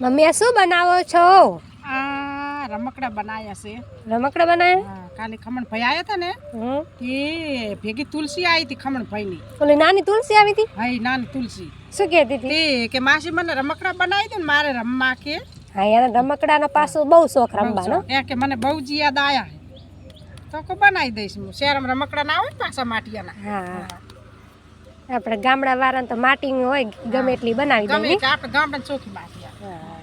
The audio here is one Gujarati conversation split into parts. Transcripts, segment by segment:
મમ્મી આ શું બનાવો છો? આ રમકડા બનાયા છે. રમકડા બનાવ્યા? હા, કાલે ખમણ ભાઈ આયા હતા ને એ ભેગી તુલસી આવી હતી ખમણ ભાઈ ની. ઓલી નાની તુલસી આવી હતી? હા, નાની તુલસી. શું કહેતી હતી? તે કે માસી મને રમકડા બનાવી દે ને મારે રમવા કે. હા, એને રમકડાનો પાછો બહુ શોખ રમવાનો. એ કે મને બહુ જ યાદ આયા તો કો બનાવી દઈશ હું. શહેરમાં રમકડા ના હોય પાછા માટીયાના. હા, આપણે ગામડા વાળાને તો માટી હોય ગમે એટલી બનાવી દે. ગમે કે આપણે ગામડા ચોખી માટીયા.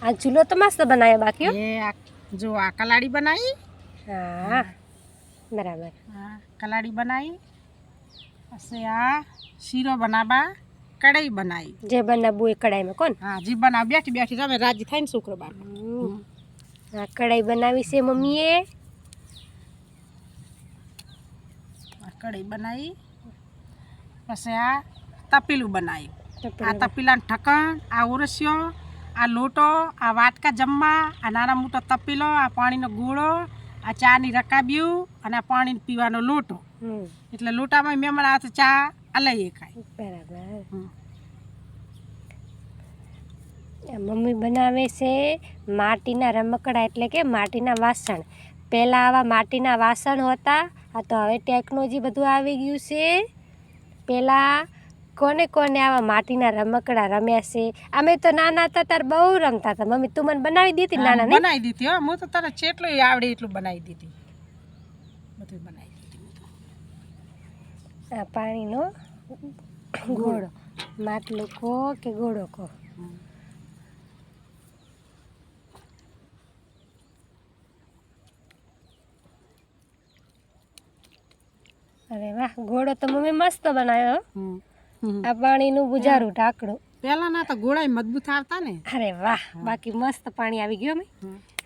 આ ચૂલો તો મસ્ત બનાવ્યો બાકી. એ જો આ કલાડી બનાવી. હા, બરાબર. હા, કલાડી બનાવી. પછી આ શીરો બનાવવા કઢાઈ બનાવી. જે બનાવવું એ કઢાઈમાં કોણ? હા, જી બનાવ બેઠી બેઠી તમે રાજી થાય ને શુક્રવાર. હા, કઢાઈ બનાવી છે મમ્મીએ. કઢાઈ બનાવી. પછી આ તપેલું બનાવ્યું. આ તપેલાનું ઢક્કણ, આ ઓરસ્યો, આ લોટો, આ વાટકા જમવા, આ નાના મોટો તપેલો, આ પાણીનો ગોળો, આ ચાની રકાબ્યું અને આ પાણી પીવાનો લોટો. એટલે લોટામાં મહેમાન આવે તો ચા અલાઈએ ખાય. બરાબર. મમ્મી બનાવે છે માટીના રમકડા, એટલે કે માટીના વાસણ. પહેલાં આવા માટીના વાસણ હતા, આ તો હવે ટેકનોલોજી બધું આવી ગયું છે. પહેલાં કોને કોને આવા માટીના રમકડા રમ્યા છે? અમે તો નાના હતા ત્યારે બહુ રમતા હતા. મમ્મી તું મને બનાવી દીધી નાના? બનાવી દીધી હો, હું તો તને જેટલું આવડે એટલું બનાવી દીધી. બધું બનાવી દીધી. આ પાણીનો ઘોડો, માટલું કહો કે ઘોડો કહો. અરે વાહ, ઘોડો તો મમ્મી મસ્ત બનાવ્યો. આ પાણીનું બુજારું ઢાંકણું. પેલા ના તો ગોળાઈ મજબૂત આવતા ને. અરે વાહ, બાકી મસ્ત પાણી આવી ગયું.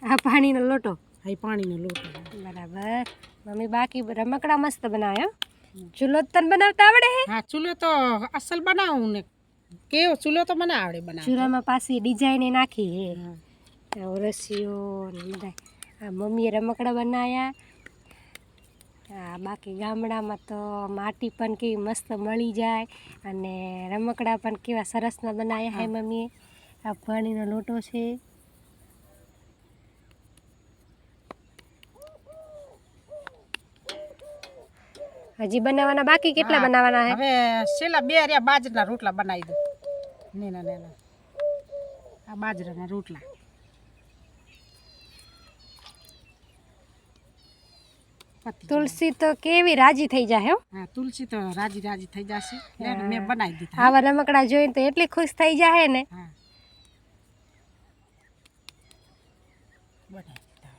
આ પાણીનો લોટો. હા, પાણીનો લોટો. બરાબર. મમ્મી બાકી રમકડા મસ્ત બનાવ્યો. ચૂલો તને બનાવતા આવડે હે? હા, ચૂલો તો અસલ બનાવું ને. કેવો ચૂલો તો મને આવડે બનાવતા. ચૂલામાં પાછી ડિઝાઇન નાખી હે. ઓરસીઓ ને બધા. આ મમ્મીએ રમકડા બનાવ્યા. હા, બાકી ગામડામાં તો માટી પણ કેવી મસ્ત મળી જાય અને રમકડા પણ કેવા સરસના બનાવ્યા હે મમ્મીએ. આ પાણીનો લોટો છે. હજી બનાવવાના બાકી? કેટલા બનાવવાના હે? હવે છેલ્લા 2 રહ્યા બાજરાના રોટલા બનાવી દો. નેના નેના આ બાજરાના રોટલા. તુલસી તો કેવી રાજી થઈ જાય હો. હા, તુલસી તો રાજી રાજી થઈ જશે. મેં બનાવી દીધા. આવા રમકડા જોઈને તો એટલી ખુશ થઈ જાય ને. હા, બનાવી દીધા.